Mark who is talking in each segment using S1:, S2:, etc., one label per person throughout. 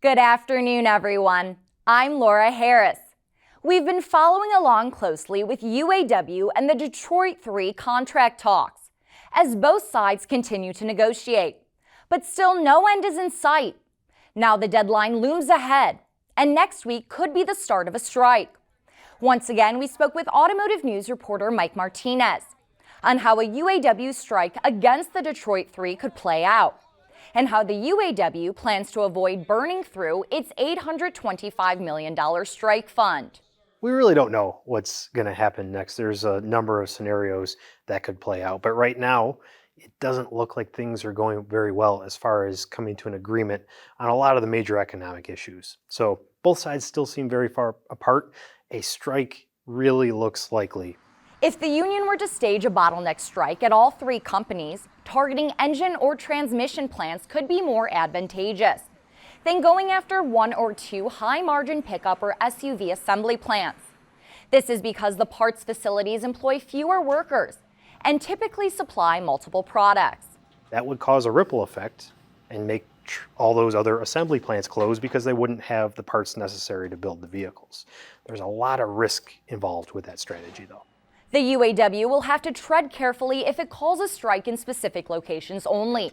S1: Good afternoon, everyone. I'm Laura Harris. We've been following along closely with UAW and the Detroit 3 contract talks as both sides continue to negotiate. But still no end is in sight. Now the deadline looms ahead, and next week could be the start of a strike. Once again, we spoke with Automotive News reporter Mike Martinez on how a UAW strike against the Detroit 3 could play out, and how the UAW plans to avoid burning through its $825 million strike fund.
S2: We really don't know what's going to happen next. There's a number of scenarios that could play out, but right now it doesn't look like things are going very well as far as coming to an agreement on a lot of the major economic issues. So both sides still seem very far apart. A strike really looks likely.
S1: If the union were to stage a bottleneck strike at all three companies, targeting engine or transmission plants could be more advantageous than going after one or two high-margin pickup or SUV assembly plants. This is because the parts facilities employ fewer workers and typically supply multiple products.
S2: That would cause a ripple effect and make all those other assembly plants close because they wouldn't have the parts necessary to build the vehicles. There's a lot of risk involved with that strategy, though.
S1: The UAW will have to tread carefully if it calls a strike in specific locations only.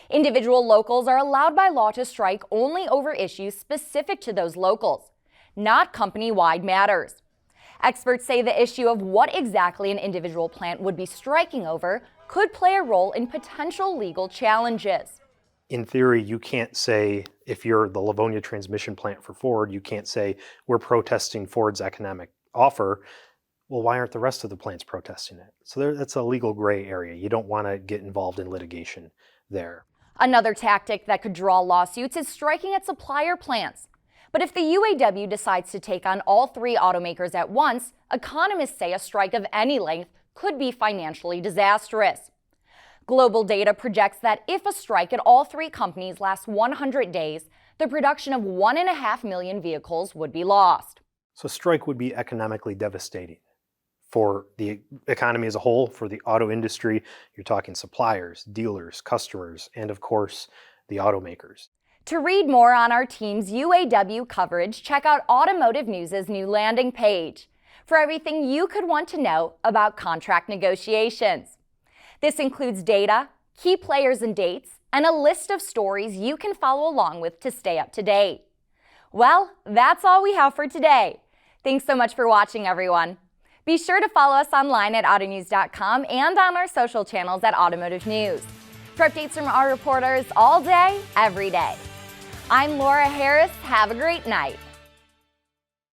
S1: Individual locals are allowed by law to strike only over issues specific to those locals, not company-wide matters. Experts say the issue of what exactly an individual plant would be striking over could play a role in potential legal challenges.
S2: In theory, you can't say, if you're the Livonia transmission plant for Ford, you can't say, we're protesting Ford's economic offer. Well, why aren't the rest of the plants protesting it? So that's a legal gray area. You don't want to get involved in litigation there.
S1: Another tactic that could draw lawsuits is striking at supplier plants. But if the UAW decides to take on all three automakers at once, economists say a strike of any length could be financially disastrous. Global data projects that if a strike at all three companies lasts 100 days, the production of 1.5 million vehicles would be lost.
S2: So a strike would be economically devastating for the economy as a whole, for the auto industry. You're talking suppliers, dealers, customers, and of course, the automakers.
S1: To read more on our team's UAW coverage, check out Automotive News' new landing page for everything you could want to know about contract negotiations. This includes data, key players and dates, and a list of stories you can follow along with to stay up to date. Well, that's all we have for today. Thanks so much for watching, everyone. Be sure to follow us online at autonews.com and on our social channels at Automotive News for updates from our reporters all day, every day. I'm Laura Harris. Have a great night.